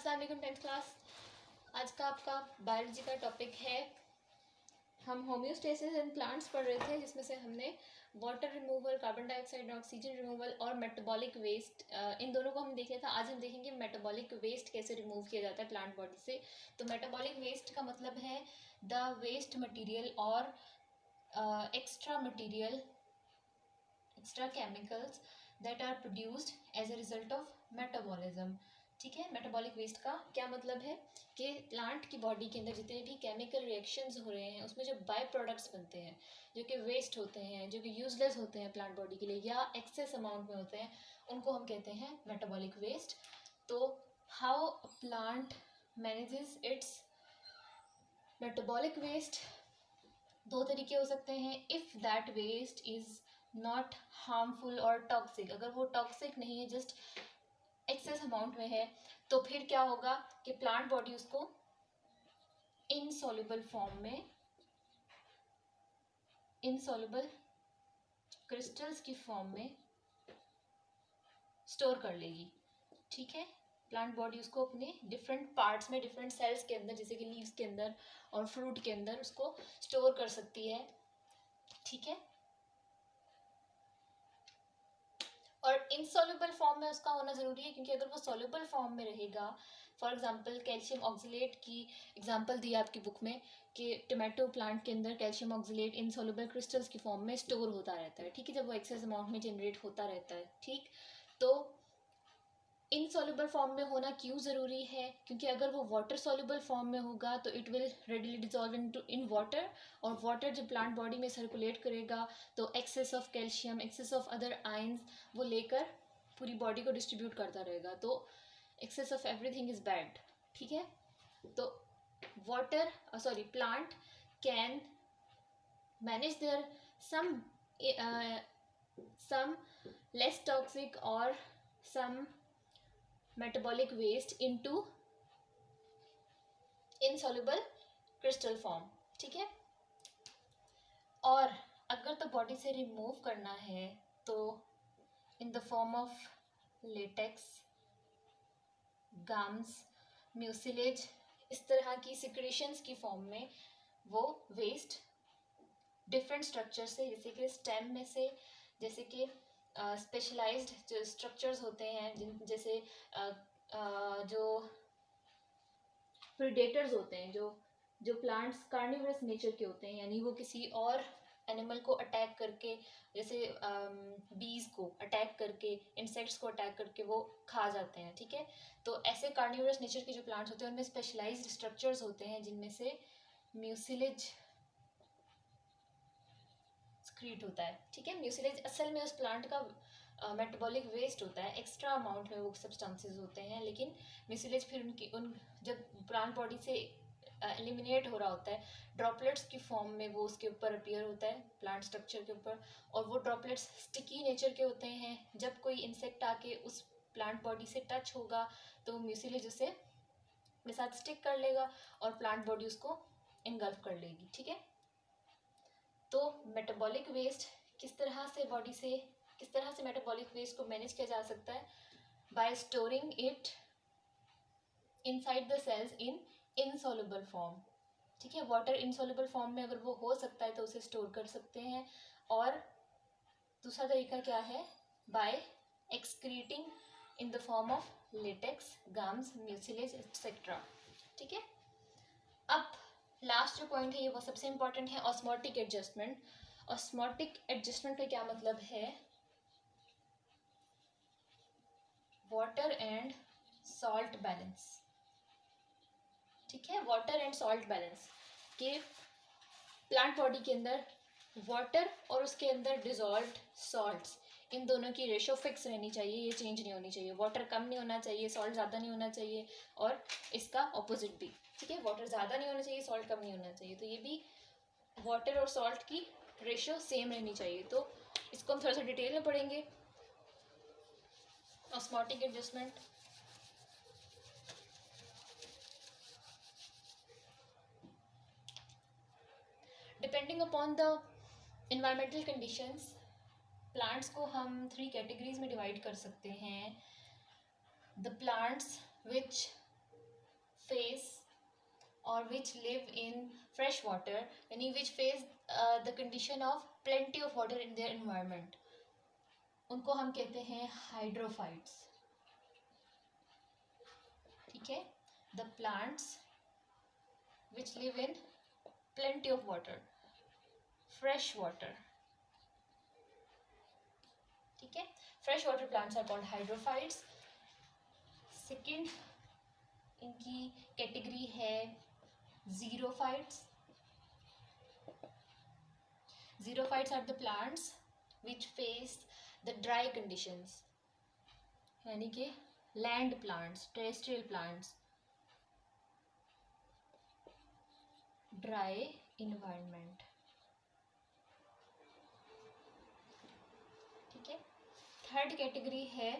अस्सलाम वालेकुम 10th class. आज का आपका बायोलॉजी का टॉपिक है, हम होम्योस्टेसिस इन प्लांट्स पढ़ रहे थे, जिसमें से हमने वाटर रिमूवल, कार्बन डाइऑक्साइड और ऑक्सीजन रिमूवल और मेटाबॉलिक वेस्ट, इन दोनों को हम देख लिया था। आज हम देखेंगे मेटाबॉलिक वेस्ट कैसे रिमूव किया जाता है प्लांट बॉडी से। तो मेटाबॉलिक वेस्ट का मतलब है द वेस्ट मटीरियल और extra material, extra chemicals that are produced as a result of metabolism. ठीक है, मेटाबॉलिक वेस्ट का क्या मतलब है कि प्लांट की बॉडी के अंदर जितने भी केमिकल रिएक्शंस हो रहे हैं उसमें जो बाय प्रोडक्ट्स बनते हैं, जो कि वेस्ट होते हैं, जो कि यूजलेस होते हैं प्लांट बॉडी के लिए या एक्सेस अमाउंट में होते हैं, उनको हम कहते हैं मेटाबॉलिक वेस्ट। तो how plant manages its metabolic waste, दो तरीके हो सकते हैं। If that waste is not harmful और टॉक्सिक, अगर वो टॉक्सिक नहीं है, जस्ट एक्सेस अमाउंट में है, तो फिर क्या होगा कि प्लांट बॉडी उसको इनसॉल्युबल फॉर्म में, इनसॉल्युबल क्रिस्टल्स की फॉर्म में स्टोर कर लेगी। ठीक है, प्लांट बॉडी उसको अपने डिफरेंट पार्ट्स में, डिफरेंट सेल्स के अंदर, जैसे कि लीव्स के अंदर और फ्रूट के अंदर उसको स्टोर कर सकती है। ठीक है, और इनसॉल्युबल फॉर्म में उसका होना ज़रूरी है, क्योंकि अगर वो सॉल्युबल फॉर्म में रहेगा, फॉर एग्जांपल कैल्शियम ऑक्सीलेट की एग्जांपल दी है आपकी बुक में कि टोमेटो प्लांट के अंदर कैल्शियम ऑक्सीलेट इनसॉल्युबल क्रिस्टल्स की फॉर्म में स्टोर होता रहता है। ठीक है, जब वो एक्सेस अमाउंट में जनरेट होता रहता है। ठीक, तो इनसॉल्युबल फॉर्म में होना क्यों ज़रूरी है? क्योंकि अगर वो वाटर सॉल्युबल फॉर्म में होगा तो it will readily dissolve in water, और वाटर जब प्लांट बॉडी में सर्कुलेट करेगा तो excess of calcium, excess of other ions वो लेकर पूरी बॉडी को डिस्ट्रीब्यूट करता रहेगा, तो excess of everything is bad. ठीक है, तो water plant can manage their some less toxic or some metabolic waste into insoluble crystal form। ठीक है, और अगर तो बॉडी से रिमूव करना है तो इन the form of latex, gums, mucilage, इस तरह की सिक्रेशंस की फॉर्म में वो वेस्ट डिफरेंट स्ट्रक्चर से, जैसे कि स्टेम में से, जैसे कि स्पेशलाइज्ड जो स्ट्रक्चर्स होते हैं, जैसे जो प्रीडेटर्स होते हैं, जो प्लांट्स कार्निवरस नेचर के होते हैं, यानी वो किसी और एनिमल को अटैक करके, जैसे बीज को अटैक करके, इंसेक्ट्स को अटैक करके वो खा जाते हैं। ठीक है, तो ऐसे कार्निवरस नेचर के जो प्लांट्स होते हैं उनमें स्पेशलाइज्ड स्ट्रक्चर्स होते हैं, जिनमें से म्यूसिलेज क्रिएट होता है। ठीक है, म्यूसिलेज असल में उस प्लांट का मेटाबॉलिक वेस्ट होता है, एक्स्ट्रा अमाउंट में वो सब्सटेंसेस होते हैं, लेकिन म्यूसिलेज फिर जब प्लांट बॉडी से एलिमिनेट हो रहा होता है, ड्रॉपलेट्स की फॉर्म में वो उसके ऊपर अपीयर होता है, प्लांट स्ट्रक्चर के ऊपर, और वो ड्रॉपलेट्स स्टिकी नेचर के होते हैं। जब कोई इंसेक्ट आके उस प्लांट बॉडी से टच होगा तो म्यूसिलेज उसे अपने साथ स्टिक कर लेगा और प्लांट बॉडी उसको इनगल्फ कर लेगी। ठीक है, तो मेटाबॉलिक वेस्ट किस तरह से मेटाबॉलिक वेस्ट को मैनेज किया जा सकता है? By storing it inside the cells in insoluble form. ठीक है, वाटर इनसॉल्युबल फॉर्म में अगर वो हो सकता है तो उसे स्टोर कर सकते हैं। और दूसरा तरीका क्या है? By excreting in the form of latex, gums, mucilage etcetera. ठीक है, अब लास्ट जो पॉइंट है ये वो सबसे इम्पॉर्टेंट है, ऑस्मोटिक एडजस्टमेंट। ऑस्मोटिक एडजस्टमेंट का क्या मतलब है? Water and salt balance. ठीक है, वाटर एंड सॉल्ट बैलेंस के प्लांट बॉडी के अंदर वाटर और उसके अंदर डिजॉल्व्ड सॉल्ट्स, इन दोनों की रेशो फिक्स रहनी चाहिए, ये चेंज नहीं होनी चाहिए। वाटर कम नहीं होना चाहिए, सॉल्ट ज़्यादा नहीं होना चाहिए, और इसका ऑपोजिट भी। ठीक है, वाटर ज़्यादा नहीं होना चाहिए, सॉल्ट कम नहीं होना चाहिए, तो ये भी वाटर और सॉल्ट की रेशो सेम रहनी चाहिए। तो इसको हम थोड़ा सा डिटेल में पढ़ेंगे। Osmotic adjustment, depending upon the environmental conditions, plants को हम 3 कैटेगरीज में डिवाइड कर सकते हैं। The plants which face or which live in fresh water, यानी which face the condition of plenty of water in their environment, उनको हम कहते हैं हाइड्रोफाइट्स. ठीक है, the plants which live in plenty of water, fresh water. ठीक है, fresh water plants are called hydrophytes. Second इनकी कैटेगरी है xerophytes. Xerophytes are the plants which face the dry conditions, यानी कि land plants, terrestrial plants, dry environment. ठीक है, third category है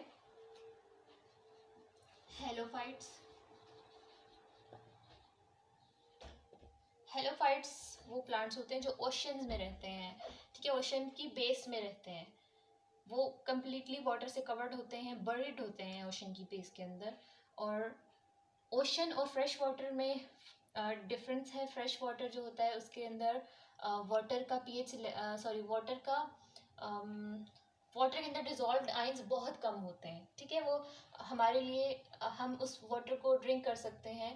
halophytes. Halophytes वो प्लांट्स होते हैं जो ओशंस में रहते हैं. ठीक है, ओशन की बेस में रहते हैं. वो कम्प्लीटली वाटर से कवर्ड होते हैं, बरीड होते हैं ओशन की बेस के अंदर. और ओशन और फ्रेश वाटर में डिफरेंस है. फ्रेश वाटर जो होता है उसके अंदर वाटर का पीएच वाटर के अंदर डिजॉल्व्ड आयंस बहुत कम होते हैं. ठीक है, वो हमारे लिए हम उस वाटर को ड्रिंक कर सकते हैं.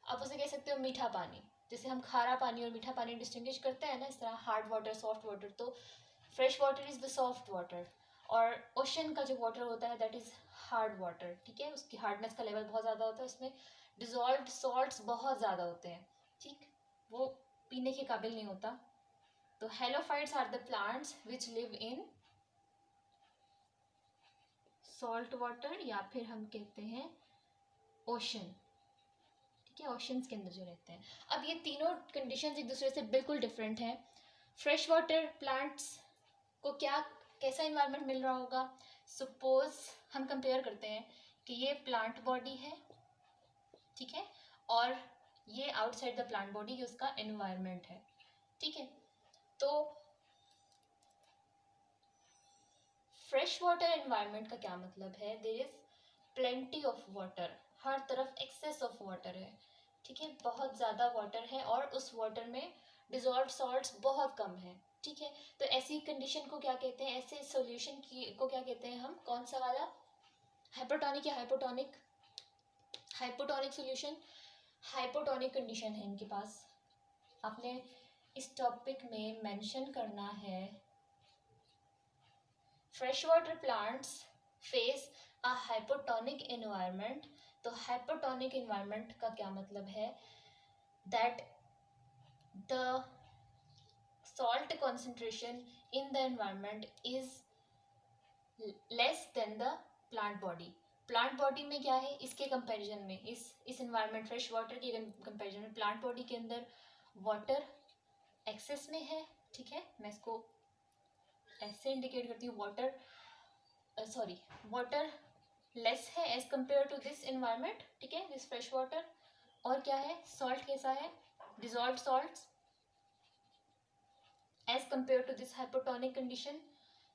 आप उसे कह सकते हो मीठा पानी. जैसे हम खारा पानी और मीठा पानी डिस्टिंग्विश करते हैं ना, इस तरह हार्ड वाटर, सॉफ्ट वाटर. तो fresh water is the soft water और ओशन का जो वाटर होता है दैट इज़ हार्ड वाटर. ठीक है, उसकी हार्डनेस का लेवल बहुत ज़्यादा होता है, उसमें डिजॉल्व्ड सॉल्ट्स बहुत ज़्यादा होते हैं. ठीक, वो पीने के काबिल नहीं होता. तो halophytes are the plants which live in salt water या फिर हम कहते हैं ओशन. ठीक है, ओशंस के अंदर जो रहते हैं. अब ये तीनों कंडीशंस एक दूसरे से बिल्कुल डिफरेंट हैं. फ्रेश वाटर प्लांट्स को कैसा इन्वायरमेंट मिल रहा होगा. सपोज हम कंपेयर करते हैं कि ये प्लांट बॉडी है. ठीक है, और ये आउटसाइड द प्लांट बॉडी ये उसका एनवायरनमेंट है. ठीक है, तो फ्रेश वाटर एनवायरनमेंट का क्या मतलब है. There is plenty of water, हर तरफ एक्सेस ऑफ वाटर है. ठीक है, बहुत ज़्यादा वाटर है और उस वाटर में डिजॉल्व सॉल्ट्स बहुत कम है. ठीक है, तो ऐसी कंडीशन को क्या कहते हैं, ऐसे सॉल्यूशन को क्या कहते हैं हम, कौन सा वाला, हाइपोटोनिक या hypotonic. Hypotonic solution, hypotonic condition है इनके पास. आपने इस टॉपिक में मेंशन करना है फ्रेश वाटर प्लांट्स फेस अ हाइपोटोनिक एनवायरनमेंट. तो हाइपोटोनिक एनवायरनमेंट का क्या मतलब है, that the salt concentration in the environment is less than the plant body. Plant body में क्या है, इसके कंपैरिजन में, इस एनवायरनमेंट फ्रेश वाटर के कंपैरिजन में प्लांट बॉडी के अंदर वाटर एक्सेस में है. ठीक है, मैं इसको ऐसे इंडिकेट करती हूँ, वाटर लेस है as compare to this environment. ठीक है, दिस फ्रेश वाटर. और क्या है, सॉल्ट कैसा है, dissolved salts as compare to this hypotonic condition.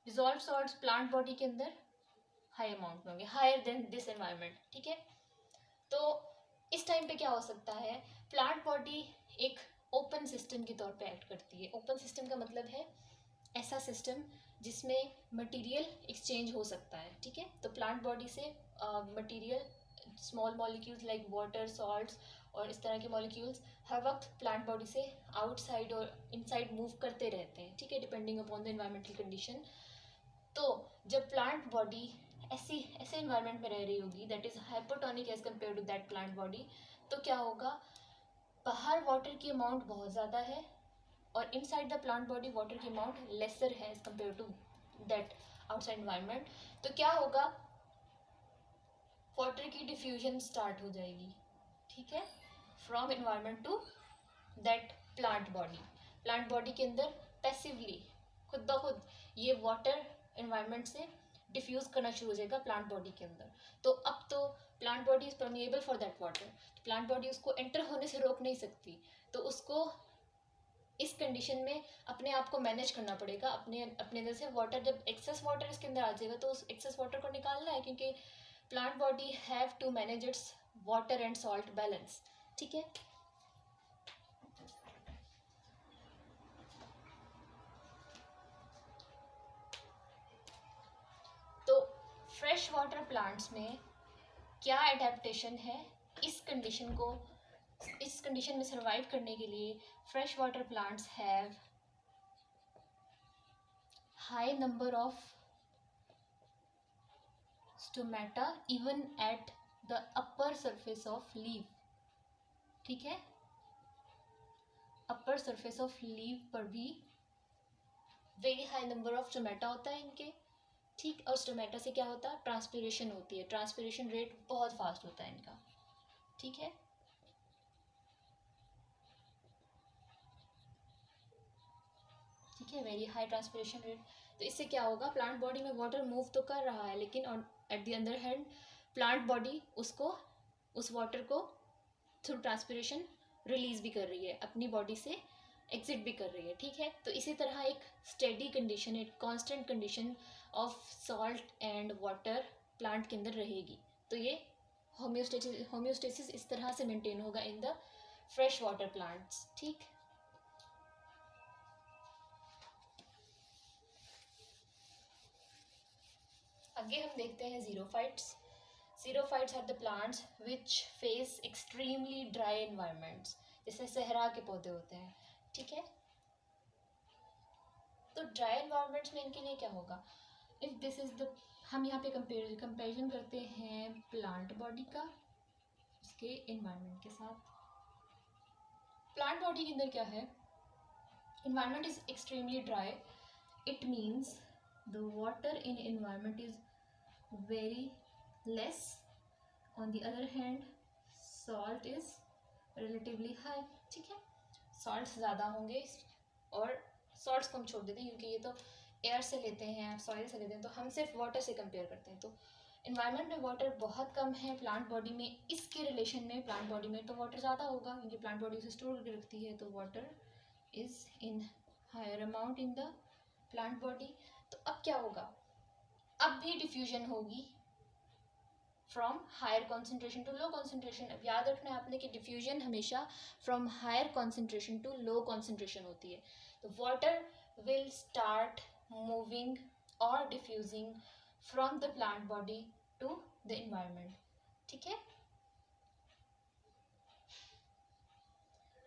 Dissolve salts plant body के अंदर हाई अमाउंट में होंगे, हायर देन दिस एनवायरनमेंट. ठीक है, तो इस टाइम पे क्या हो सकता है, प्लांट बॉडी एक ओपन सिस्टम के तौर पे एक्ट करती है. ओपन सिस्टम का मतलब है ऐसा सिस्टम जिसमें मटेरियल एक्सचेंज हो सकता है. ठीक है, तो प्लांट बॉडी से material, small molecules like water, salts और इस तरह के मॉलिक्यूल्स हर वक्त प्लांट बॉडी से आउटसाइड और इनसाइड मूव करते रहते हैं. ठीक है, depending upon the environmental condition. तो जब प्लांट बॉडी ऐसे एनवायरनमेंट में रह रही होगी that is hypotonic as compare to that plant body, तो क्या होगा, बाहर वाटर की अमाउंट बहुत ज़्यादा है और inside the plant body water की अमाउंट लेसर है as compare to that outside environment. तो क्या होगा, वाटर की डिफ्यूजन स्टार्ट हो जाएगी. ठीक है, from environment to that plant body. Plant body के अंदर पैसिवली, खुद ब खुद ये वाटर एनवायरनमेंट से डिफ्यूज़ करना शुरू हो जाएगा प्लांट बॉडी के अंदर. तो अब तो plant body is permeable for that water. Plant body उसको एंटर होने से रोक नहीं सकती, तो उसको इस कंडीशन में अपने आप को मैनेज करना पड़ेगा. अपने अंदर से वाटर, जब एक्सेस वाटर इसके अंदर आ जाएगा तो उस एक्सेस वाटर को निकालना है, क्योंकि plant body have to manage its water and salt balance. ठीक है। तो फ्रेश वाटर प्लांट्स में क्या एडेप्टेशन है, इस कंडीशन में सरवाइव करने के लिए fresh water plants have high number of stomata even at the upper surface of leave. ठीक है, अपर सरफेस ऑफ लीव पर भी very high number of stomata होता है इनके। ठीक, और स्टोमेटा से क्या होता है, ट्रांसपिरेशन होती है, ट्रांसपिरेशन रेट बहुत फास्ट होता है इनका। ठीक है, ठीक है, वेरी हाई ट्रांसपिरेशन रेट। तो इससे क्या होगा, प्लांट बॉडी में वाटर मूव तो कर रहा है, लेकिन at the other hand plant body उसको, उस वाटर को थ्रू ट्रांसपिरेशन रिलीज भी कर रही है, अपनी बॉडी से एग्जिट भी कर रही है। ठीक है, तो इसी तरह एक स्टेडी कंडीशन, एक constant condition of salt and water plant के अंदर रहेगी। तो ये होम्योस्टेसिस इस तरह से मेंटेन होगा in the fresh water plants. ठीक, आगे हम देखते हैं xerophytes. Xerophytes are the plants which face extremely dry environments, जैसे सहरा के पौधे होते हैं। ठीक है, तो ड्राई एनवायरनमेंट्स में इनके लिए क्या होगा, इफ दिस इज द, हम यहाँ पे कंपेरिजन करते हैं प्लांट बॉडी का उसके एनवायरनमेंट के साथ। प्लांट बॉडी के अंदर क्या है, environment is extremely dry, it means the water in environment is very less, on the other hand salt is relatively high। ठीक है, salts ज़्यादा होंगे, और salts को हम छोड़ देते हैं क्योंकि ये तो एयर से लेते हैं, सॉइल से लेते हैं, तो हम सिर्फ वाटर से कंपेयर करते हैं। तो इन्वायरमेंट में वाटर बहुत कम है प्लांट बॉडी में, इसके रिलेशन में प्लांट बॉडी में तो वाटर ज़्यादा होगा क्योंकि प्लांट बॉडी उसे स्टोर करके रखती है, तो water is in higher amount in the plant body. तो अब क्या होगा, अब भी डिफ्यूजन होगी from higher concentration to low concentration. अब याद रखना है आपने कि डिफ्यूजन हमेशा from higher concentration to low concentration होती है। तो वाटर विल स्टार्ट मूविंग और diffusing from the plant body to the environment. ठीक है,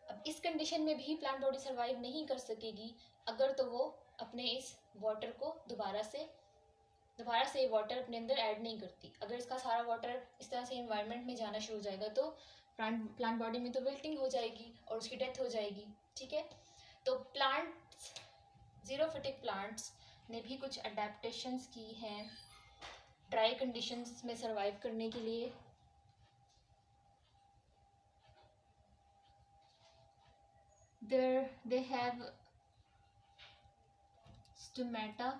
अब इस कंडीशन में भी प्लांट बॉडी सर्वाइव नहीं कर सकेगी अगर तो वो अपने इस वाटर को दोबारा से वाटर अपने अंदर ऐड नहीं करती। अगर इसका सारा वाटर इस तरह से इन्वायरमेंट में जाना शुरू हो जाएगा तो प्लांट बॉडी में तो विल्टिंग हो जाएगी और उसकी डेथ हो जाएगी। ठीक है, तो प्लांट्स, जीरोफिटिक प्लांट्स ने भी कुछ अडेप्टेशंस की हैं ड्राई कंडीशंस में सर्वाइव करने के लिए। they have stomata,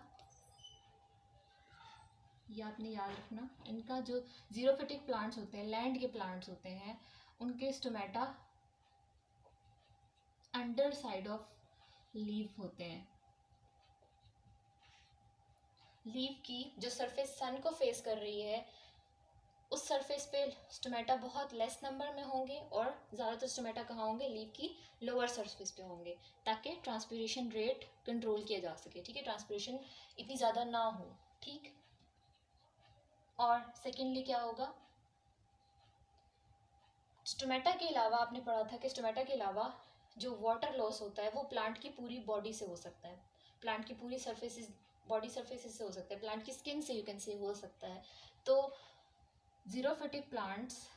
ये आपने याद रखना। इनका जो जीरोफिटिक प्लांट्स होते हैं, लैंड के प्लांट्स होते हैं, उनके stomata under side of leaf होते हैं। लीफ की जो सरफेस सन को फेस कर रही है उस सरफेस पे स्टोमेटा बहुत लेस नंबर में होंगे, और ज़्यादातर स्टोमेटा कहाँ होंगे, लीफ की लोअर सरफेस पे होंगे, ताकि ट्रांसपिरेशन रेट कंट्रोल किया जा सके। ठीक है, ट्रांसपिरेशन इतनी ज़्यादा ना हो। ठीक, और सेकेंडली क्या होगा, स्टोमेटा के अलावा आपने पढ़ा था कि स्टोमेटा के अलावा जो वाटर लॉस होता है वो प्लांट की पूरी बॉडी से हो सकता है, प्लांट की पूरी सरफेसेस, बॉडी सरफेसेस से हो सकता है, प्लांट की स्किन से यू कैन से हो सकता है। तो xerophytic plants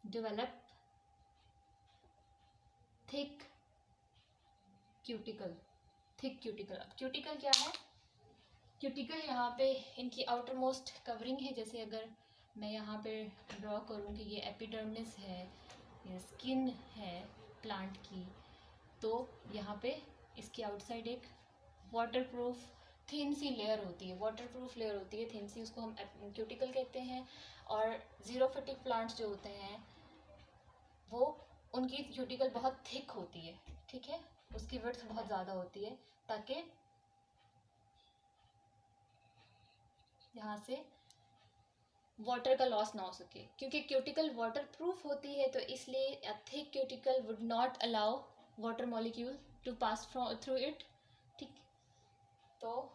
develop thick cuticle. अब क्यूटिकल क्या है, क्यूटिकल यहाँ पे इनकी आउटर मोस्ट कवरिंग है। जैसे अगर मैं यहाँ पे ड्रॉ करूँ कि ये एपिडर्मिस है, ये स्किन है प्लांट की, तो यहाँ पे इसकी आउटसाइड एक वाटरप्रूफ थिन सी लेयर होती है, वाटरप्रूफ लेयर होती है थिन सी, उसको हम क्यूटिकल कहते हैं। और जीरोफिटिक प्लांट्स जो होते हैं वो, उनकी क्यूटिकल बहुत थिक होती है। ठीक है, उसकी विड्थ बहुत ज़्यादा होती है ताकि यहाँ से वाटर का लॉस ना हो सके, क्योंकि क्यूटिकल वाटर प्रूफ होती है, तो इसलिए a thick cuticle would not allow water molecule to pass through it. ठीक, तो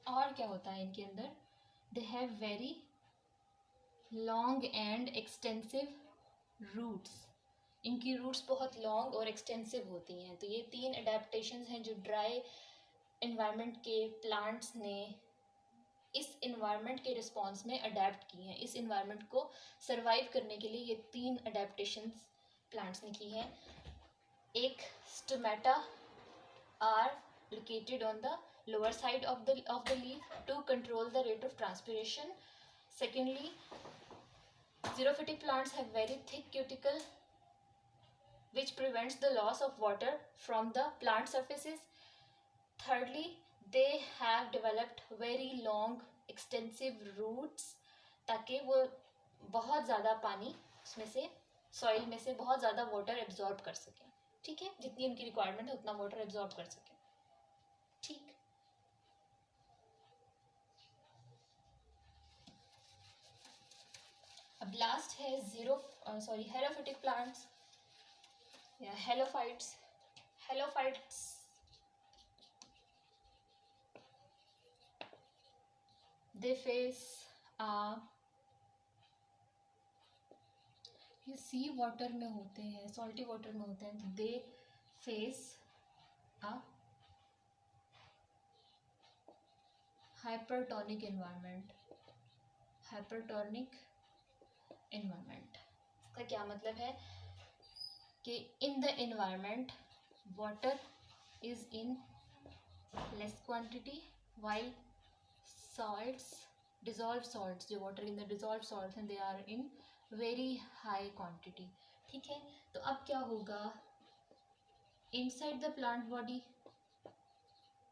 और क्या होता है इनके अंदर, they have very long and extensive roots, इनकी रूट्स बहुत लॉन्ग और एक्सटेंसिव होती हैं। तो ये तीन अडेप्टेशंस हैं जो ड्राई इन्वायरमेंट के प्लांट्स ने इस इन्वायरमेंट के रिस्पॉन्स में अडेप्ट की हैं। इस इन्वायरमेंट को सर्वाइव करने के लिए ये तीन अडेप्टेशंस प्लांट्स ने की हैं। एक, stomata are located on the lower side of the leaf to control the rate of transpiration. Secondly, xerophytic plants have very thick cuticle which prevents the loss of water from the plant surfaces. Thirdly, they have developed very long extensive roots ताकि वो बहुत ज़्यादा पानी उसमें से, soil में से बहुत ज़्यादा वाटर एब्जॉर्ब कर सकें। ठीक है, जितनी उनकी रिक्वायरमेंट है उतना वाटर एब्जॉर्ब कर सकें। ठीक, अब लास्ट है हेलोफिटिक प्लांट्स या हेलोफाइट्स। हेलोफाइट्स दे फेस ये सी वाटर में होते हैं, सॉल्टी वाटर में होते हैं। They face a hypertonic environment. Hypertonic environment, इसका क्या मतलब है कि in the environment water is in less quantity while salts, dissolved salts, जो water in the dissolved salts हैं, they are in very high quantity। ठीक है, तो अब क्या होगा, inside the plant body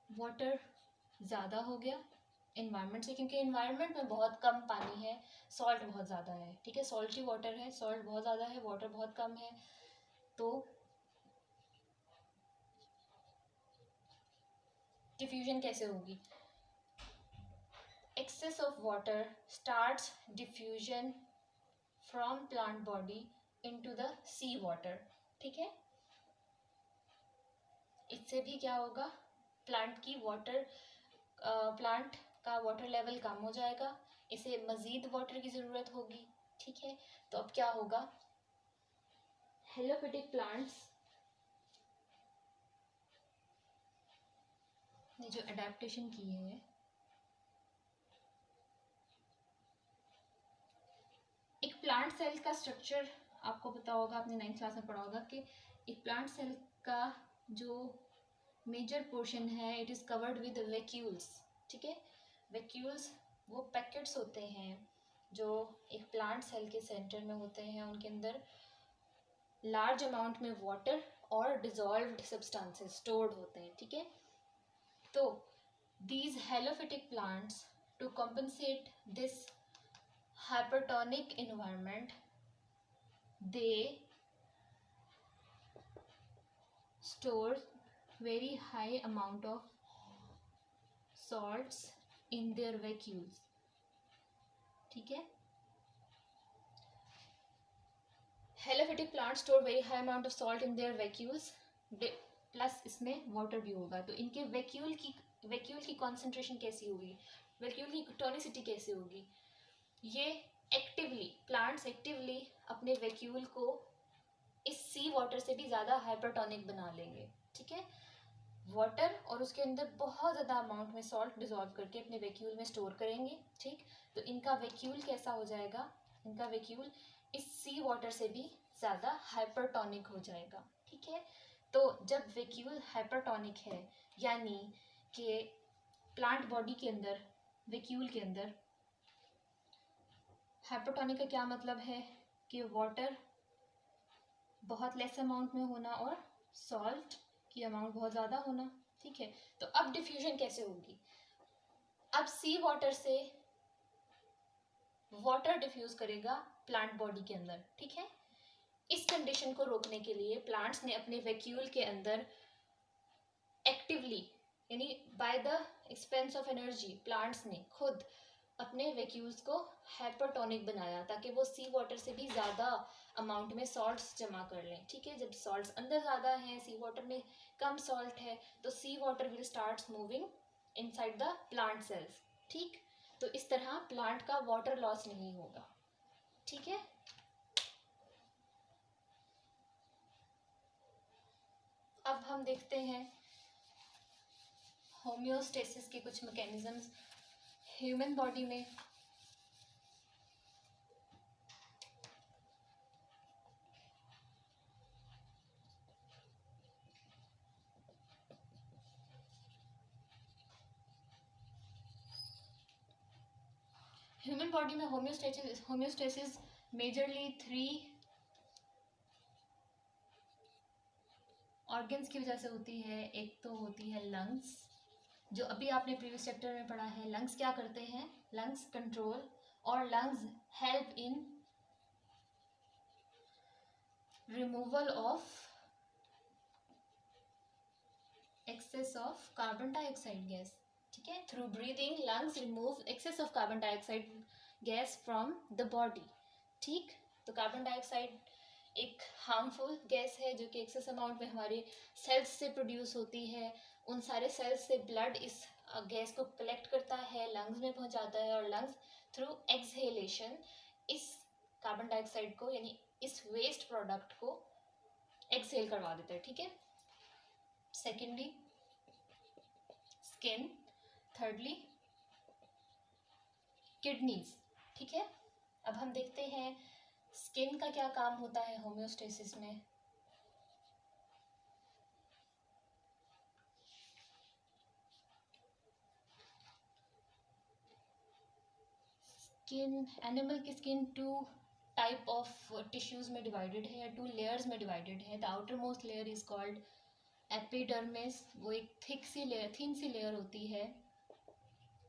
water ज़्यादा हो गया environment से, क्योंकि environment में बहुत कम पानी है, salt बहुत ज़्यादा है। ठीक है, salty water है, salt बहुत ज़्यादा है, water बहुत कम है, तो डिफ्यूजन कैसे होगी। Excess of water starts diffusion from plant body into the sea water। ठीक है, इससे भी क्या होगा, प्लांट का वाटर लेवल कम हो जाएगा, इसे मज़ीद वाटर की ज़रूरत होगी। ठीक है, तो अब क्या होगा, हेलोफिटिक प्लांट्स ने जो अडेप्टेशन की है, एक प्लांट सेल का स्ट्रक्चर आपको पता होगा, आपने 9th क्लास में पढ़ा होगा कि एक प्लांट सेल का जो मेजर पोर्शन है, it is covered with vacuoles. ठीक है, वैक्यूल्स वो पैकेट्स होते हैं जो एक प्लांट सेल के सेंटर में होते हैं, उनके अंदर लार्ज अमाउंट में वाटर और डिजॉल्व्ड सब्सटेंसेस स्टोर्ड होते हैं। ठीक है, तो these halophytic plants to compensate this hypertonic environment, they store very high amount of salts in their vacuoles। ठीक है, halophytic plant store very high amount of salt in their vacuoles, plus इसमें water भी होगा। तो इनके vacuole की concentration कैसी होगी, वैक्यूल की टोनिसिटी कैसी होगी, ये एक्टिवली प्लांट्स एक्टिवली अपने वैक्यूल को इस सी वाटर से भी ज़्यादा हाइपरटोनिक बना लेंगे। ठीक है, वाटर और उसके अंदर बहुत ज़्यादा अमाउंट में सॉल्ट डिजॉल्व करके अपने वैक्यूल में स्टोर करेंगे। ठीक, तो इनका वैक्यूल कैसा हो जाएगा, इनका वैक्यूल इस सी वाटर से भी ज़्यादा हाइपरटोनिक हो जाएगा। ठीक है, तो जब वैक्यूल हाइपरटोनिक है, यानी कि प्लांट बॉडी के अंदर वैक्यूल के अंदर हाइपरटोनिक का क्या मतलब है कि वाटर बहुत लेस अमाउंट में होना और सॉल्ट की अमाउंट बहुत ज़्यादा होना। ठीक है, तो अब डिफ्यूजन कैसे होगी, अब सी वाटर से वाटर डिफ्यूज करेगा प्लांट बॉडी के अंदर। ठीक है, इस कंडीशन को रोकने के लिए प्लांट्स ने अपने वैक्यूल के अंदर एक्टिवली यानी by the expense of energy plants ने खुद अपने वैक्यूल्स को हाइपरटोनिक बनाया ताकि वो सी वाटर से भी ज़्यादा अमाउंट में सॉल्ट्स जमा कर लें। ठीक है, जब सॉल्ट्स अंदर ज़्यादा हैं, सी वाटर में कम सॉल्ट है, तो sea water will start moving inside the plant cells. ठीक, तो इस तरह प्लांट का वाटर लॉस नहीं होगा। ठीक है, अब हम देखते हैं होम्योस्टेसिस के कुछ मैकेनिज्म्स ह्यूमन बॉडी में। ह्यूमन बॉडी में होम्योस्टेसिस मेजरली 3 ऑर्गन्स की वजह से होती है। एक तो होती है लंग्स, जो अभी आपने प्रीवियस चैप्टर में पढ़ा है। लंग्स क्या करते हैं? लंग्स कंट्रोल और lungs help in removal of excess of carbon dioxide gas. ठीक है, through breathing lungs remove excess of carbon dioxide gas from the body. ठीक, तो कार्बन डाइऑक्साइड एक हार्मफुल गैस है जो कि एक्सेस अमाउंट में हमारे सेल्स से प्रोड्यूस होती है। उन सारे सेल्स से ब्लड इस गैस को कलेक्ट करता है, लंग्स में पहुंचाता है, और लंग्स थ्रू एक्सहेलेशन इस कार्बन डाइऑक्साइड को यानी इस वेस्ट प्रोडक्ट को एक्सहेल करवा देता है। ठीक है, सेकेंडली स्किन, थर्डली किडनीज। ठीक है, अब हम देखते हैं स्किन का क्या काम होता है होम्योस्टेसिस में। स्किन, एनिमल की स्किन 2 टाइप ऑफ टिश्यूज में डिवाइडेड है, 2 लेयर्स में डिवाइडेड है। The outer most layer is called epidermis, वो एक थिन सी लेयर होती है,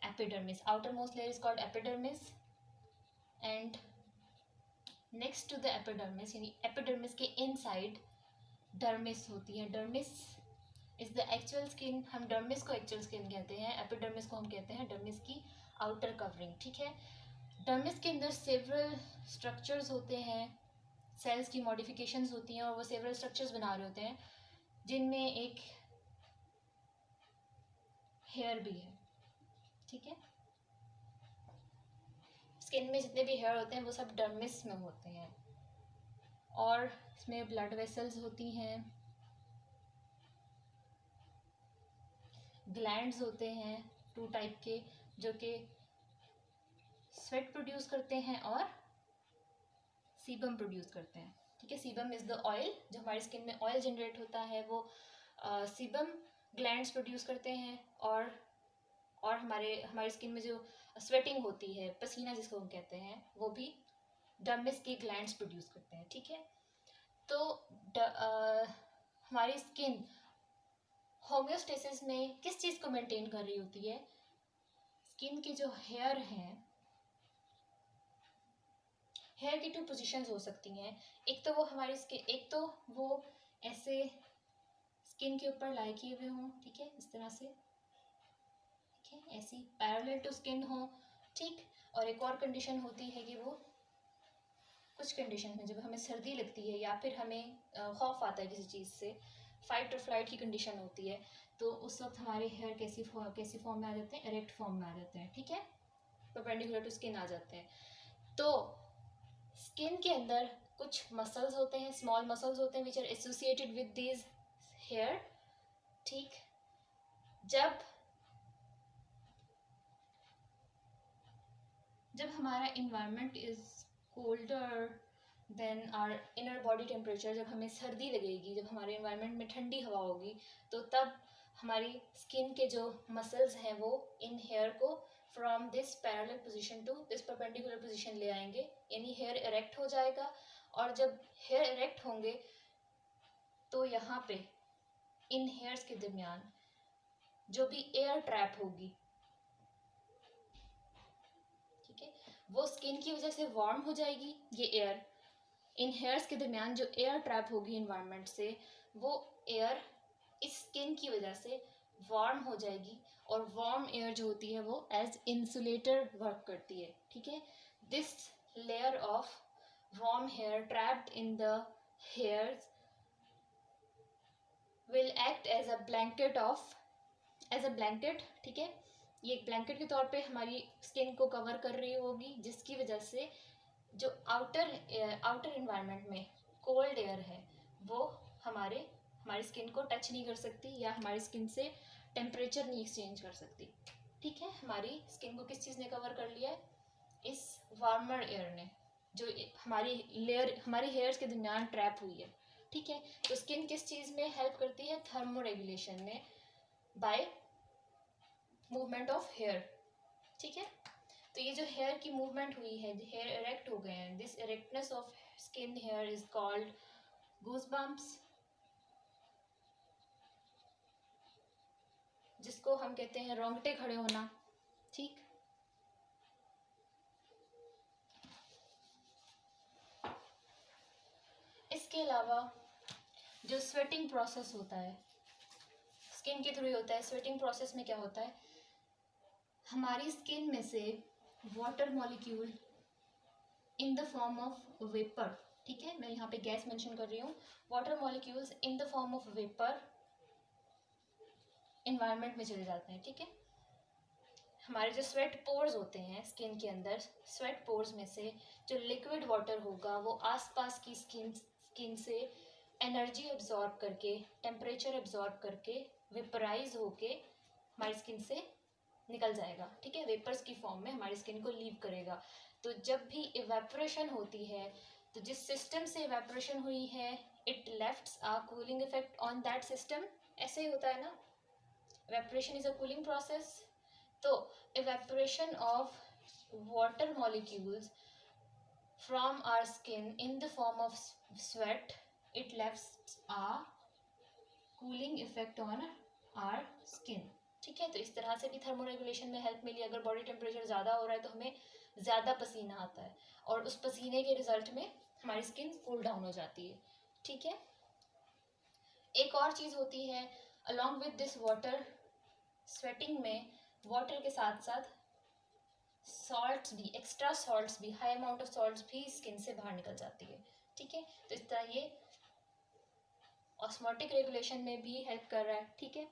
epidermis. Outer most layer is called epidermis and next to the epidermis यानी एपिडर्मिस के इनसाइड डर्मिस होती है। Dermis is the actual skin, हम डर्मिस को एक्चुअल स्किन कहते हैं, एपिडर्मिस को हम कहते हैं डर्मिस की आउटर कवरिंग। ठीक है, डर्मिस के अंदर सेवरल स्ट्रक्चर्स होते हैं, सेल्स की मॉडिफिकेशंस होती हैं और वो सेवरल स्ट्रक्चर्स बना रहे होते हैं, जिनमें एक हेयर भी है। ठीक है, स्किन में जितने भी हेयर होते हैं वो सब डर्मिस में होते हैं, और इसमें ब्लड वेसल्स होती हैं, ग्लैंड्स होते हैं 2 टाइप के, जो कि स्वेट प्रोड्यूस करते हैं और सीबम प्रोड्यूस करते हैं। ठीक है, सीबम इज द ऑयल, जो हमारी स्किन में ऑयल जनरेट होता है वो सीबम ग्लैंड्स प्रोड्यूस करते हैं, और हमारी स्किन में जो स्वेटिंग होती है, पसीना जिसको हम कहते हैं, वो भी डर्मिस के ग्लैंड्स प्रोड्यूस करते हैं। ठीक है, तो हमारी स्किन होम्योस्टेसिस में किस चीज़ को मेंटेन कर रही होती है? स्किन के जो हेयर हैं, हेयर की 2 पोजीशंस हो सकती हैं। एक तो वो हमारी स्किन, एक तो वो ऐसे स्किन के ऊपर लाई किए हुए हों, ठीक है, इस तरह से, ठीक है, ऐसी पैरेलल टू स्किन हो। ठीक, और एक और कंडीशन होती है कि वो कुछ कंडीशन में जब हमें सर्दी लगती है या फिर हमें खौफ आता है किसी चीज़ से, फाइट और फ्लाइट की कंडीशन होती है, तो उस वक्त हमारे हेयर कैसी फॉर्म में आ जाते हैं? इरेक्ट फॉर्म में आ जाते हैं। ठीक है, परपेंडिकुलर टू स्किन आ जाते हैं। तो स्किन के अंदर कुछ मसल्स होते हैं, स्मॉल मसल्स होते हैं which are associated with these hair. ठीक, जब हमारा environment is colder than our inner body temperature, जब हमें सर्दी लगेगी, जब हमारे इन्वायरमेंट में ठंडी हवा होगी, तो तब हमारी स्किन के जो मसल्स हैं वो इन हेयर को from this parallel position to this perpendicular position ले आएंगे, यानी हेयर इरेक्ट हो जाएगा। और जब हेयर इरेक्ट होंगे तो यहाँ पे इन हेयर्स के दरमियान जो भी एयर ट्रैप होगी, ठीक है, वो स्किन की वजह से वार्म हो जाएगी। ये एयर, इन हेयर्स के दरमियान जो एयर ट्रैप होगी इन्वायरमेंट से, वो एयर इस स्किन की वजह से वार्म हो जाएगी, और वार्म एयर जो होती है वो एज इंसुलेटर वर्क करती है, ठीक है। This layer of warm hair trapped in the hairs will act as a blanket, ठीक है। ये एक ब्लैंकेट के तौर पे हमारी स्किन को कवर कर रही होगी, जिसकी वजह से जो आउटर इन्वायरमेंट में कोल्ड एयर है वो हमारी स्किन को टच नहीं कर सकती, या हमारी स्किन से टेम्परेचर नहीं एक्सचेंज कर सकती, ठीक है। हमारी स्किन को किस चीज़ ने कवर कर लिया है? इस वार्मर एयर ने, जो हमारी हेयर्स के दरमियान ट्रैप हुई है, ठीक है। तो स्किन किस चीज़ में हेल्प करती है? थर्मो रेगुलेशन में, बाय मूवमेंट ऑफ हेयर, ठीक है। तो ये जो हेयर की मूवमेंट हुई है, हेयर इरेक्ट हो गए हैं, this erectness of skin hair is called goosebumps, जिसको हम कहते हैं रोंगटे खड़े होना, ठीक। इसके अलावा जो स्वेटिंग प्रोसेस होता है स्किन के थ्रू होता है, स्वेटिंग प्रोसेस में क्या होता है? हमारी स्किन में से water molecule in the form of vapour, ठीक है, मैं यहाँ पे गैस मेंशन कर रही हूँ, water molecules in the form of vapour environment में चले जाते हैं, ठीक है। हमारे जो स्वेट पोर्स होते हैं स्किन के अंदर, स्वेट पोर्स में से जो लिक्विड वाटर होगा वो आसपास की स्किन से एनर्जी एब्जॉर्ब करके, टेम्परेचर एब्जॉर्ब करके, वेपराइज होके हमारी स्किन से निकल जाएगा, ठीक है, वेपर्स की फॉर्म में हमारी स्किन को लीव करेगा। तो जब भी इवेपोरेशन होती है, तो जिस सिस्टम से इवेपोरेशन हुई है, it lefts a cooling effect on that system. ऐसे ही होता है ना, evaporation is a cooling process. तो evaporation of water molecules from our skin in the form of sweat, it left a cooling effect on our skin, ठीक है। तो इस तरह से भी थर्मोरेगुलेशन में हेल्प मिली। अगर बॉडी टेम्परेचर ज़्यादा हो रहा है तो हमें ज़्यादा पसीना आता है, और उस पसीने के रिजल्ट में हमारी स्किन कूल डाउन हो जाती है, ठीक है। एक और चीज़ होती है, along with this water, sweating में वाटर के साथ साथ सॉल्ट्स भी, एक्स्ट्रा सॉल्ट्स भी, हाई अमाउंट ऑफ सॉल्ट्स भी स्किन से बाहर निकल जाती है, ठीक है। तो इस तरह ये ऑस्मोटिक रेगुलेशन में भी हेल्प कर रहा है, ठीक है।